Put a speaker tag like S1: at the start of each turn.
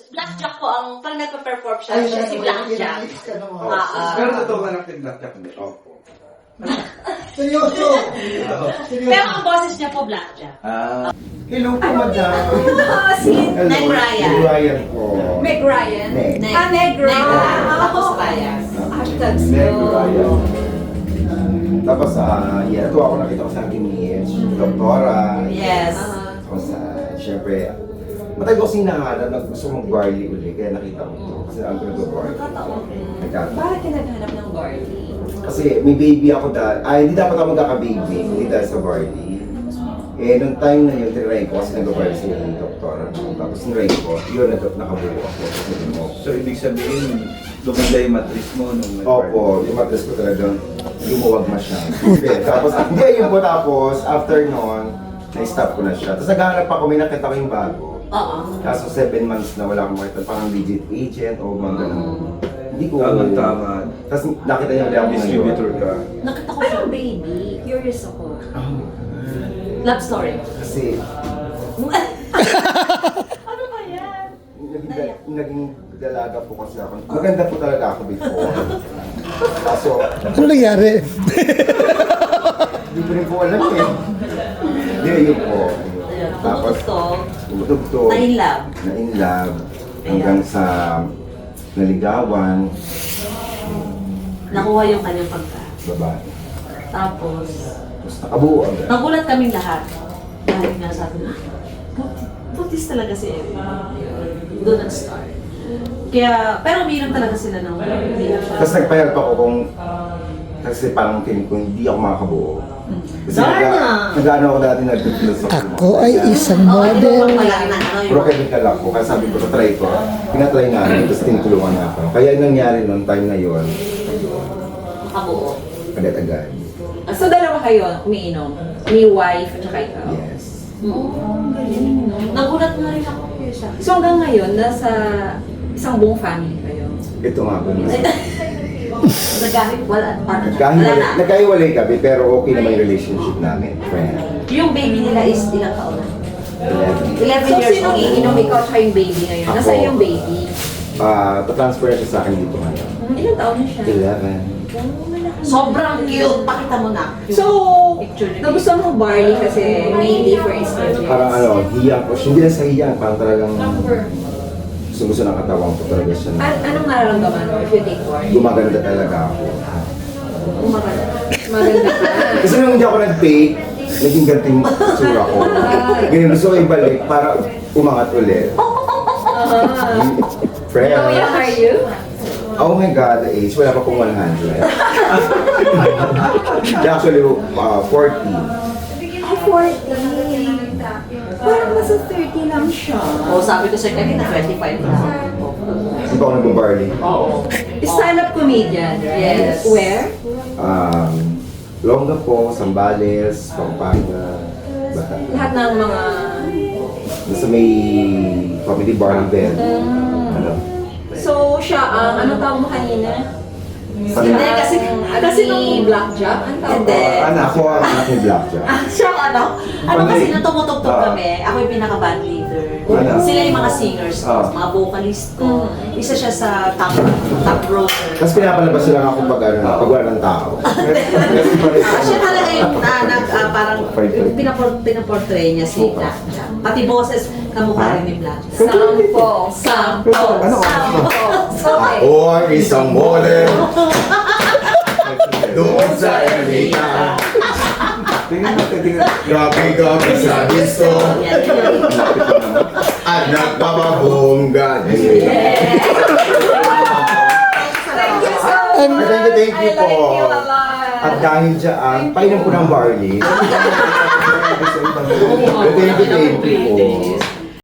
S1: Blackjack po ang, pag nagpa-perform siya, siya si Blackjack.
S2: Pero totoo ka ng Blackjack hindi? Opo.
S3: Seryoso!
S1: Pero ang boses niya po Blackjack.
S3: Hello po, madam.
S4: Si
S3: Hello,
S1: Meg Ryan.
S3: Meg Ryan po.
S4: Meg Ryan.
S3: Meg.
S4: Negra.
S1: Tapos Ryan.
S4: Hashtag
S3: Meg
S4: so.
S3: Ryan. Tapos, natuwa ako nakita ko sa akin ni Doktora.
S1: Yes.
S3: Tapos, syempre, matagal ko sinahanap na gusto mong barley uli, kaya nakita ko ito. Kasi ang pinag-barley. Nagkataon.
S4: Bakit ka naghanap ng barley?
S3: Kasi may baby ako dahil, hindi dapat ako magkaka-baby, hindi dahil sa barley. Eh, nung time na yun, tinry ko kasi nag-barley sila ng doktora. Tapos tinry ko, yun, nakabuo ako.
S2: So, ibig sabihin, lumanda yung matris mo nung
S3: Opo, yung matras ko talagang lumuwag masyado. Okay, tapos, hindi, yun po tapos, after nun, na-stop ko na siya. Tapos naghahanap ako, may nakita ko yung bago.
S1: Oo.
S3: Kaso 7 months na wala akong makita, parang legit agent o mga ganun. Hindi ko...
S2: Tama.
S3: Tapos nakita niya ulit ako
S2: Distributor ka.
S1: Nakita ko siya.
S4: Parang baby. Curious ako.
S1: Love story.
S3: Kasi
S1: Ano ba yan?
S3: naging dalaga po kasi ako. Maganda po talaga ako before. Kaso,
S5: Ano nangyari?
S3: hindi ko rin po alam eh. Hindi, yun po. Tapos,
S1: Tumutugtog. Na-in-love.
S3: na-in-love hanggang sa naligawan,
S1: Nakuha yung kanyang pagka.
S3: babae.
S1: Tapos,
S3: Tapos nakabuo agad.
S1: nagulat kaming lahat. Dahil nga sabi na, putis talaga si Emmy. Doon nag-start. Kaya, pero umiinom talaga sila ng hindi siya.
S3: Tapos nagpayag pa ako kung kasi parang feeling ko hindi ako makakabuo. Kasi
S1: Darna!
S3: nag-ano ako dati nag-philosophy.
S5: Ako ay isang model.
S1: Malaki na ano
S3: Pero
S1: yun.
S3: chemical ako, kaya sabi ko sa try ko, pinatry namin, tapos tinutulungan na ako. Kaya yung nangyari noong time na yun,
S1: Makabuo.
S3: agad-agad.
S4: So, dalawa kayo umiinom? Ni wife at saka ikaw?
S3: Yes.
S1: Nagulat nga rin ako.
S4: So, hanggang ngayon, nasa isang buong family kayo?
S3: Ito nga po.
S1: Nagahit, wala na.
S3: Nagkahiwalay kami, pero okay naman yung relationship namin. Friend.
S1: Yung baby nila is ilang taon na?
S3: 11.
S1: 11
S4: So,
S1: years
S4: sino
S1: old.
S4: iinom ikaw at saka yung baby ngayon? Nasa
S3: Ako.
S4: yung baby?
S3: Pa-transfer siya sa akin dito ngayon.
S4: Ilang taon na siya?
S3: 11.
S1: Sobrang cute. Pakita mo na.
S4: So,
S1: Picture ni
S4: nagustuhan mo barley kasi mainly for estrogen.
S3: Parang hiyang ko. Hindi lang sa hiyang, parang talagang gusto ng katawan ko talaga siya.
S4: Anong nararamdaman mo if you take barley?
S3: Gumaganda talaga ako.
S4: Maganda ka.
S3: Kasi nung hindi ako nag-fake, naging ganito yung tsura ko. Ganyan gusto ko ibalik para umangat ulit. Friend.
S4: How young are you?
S3: Oh my God, the age. Wala pa pong 100. Actually, 40.
S4: Ay, 40. Parang nasa 30 lang siya.
S1: O, sabi ko sa kanina, 25 na.
S3: Hindi pa ako nag-barley.
S1: Oo.
S4: Stand-up comedian, right?
S1: Yes.
S4: Where?
S3: Longga po, Sambales, Pampanga, Bataan.
S4: Lahat ng mga...
S3: Nasa may comedy bar bed. Ano?
S4: So, siya ang... anong tawag mo kanina?
S1: Hindi, kasi
S4: ni Blackjack? Ang tawag
S1: Hindi.
S3: Ako ang anak ni Blackjack.
S1: Siya ano kasi nung tumutugtog kami, ako yung pinaka-band leader.
S3: Ano?
S1: Sila yung mga singers ko,
S3: Ah.
S1: mga vocalist ko. Isa siya sa top rower.
S3: Tapos pinapalabas sila ako pag wala ng tao.
S1: Siya talaga yung parang pinaportray niya si Blackjack. Pati boses, kamukha rin ni Blackjack. Sample.
S3: Ano?
S1: Okay.
S3: Ako ang isang model. Doon sa Ermita.
S2: Tingnan natin, tingnan.
S3: Gabi-gabi sa disko. At nagpapabongga.
S4: Thank you
S3: Thank you po.
S4: I like you a lot.
S3: At dahil dyan, painom ko ng barley. Thank you po.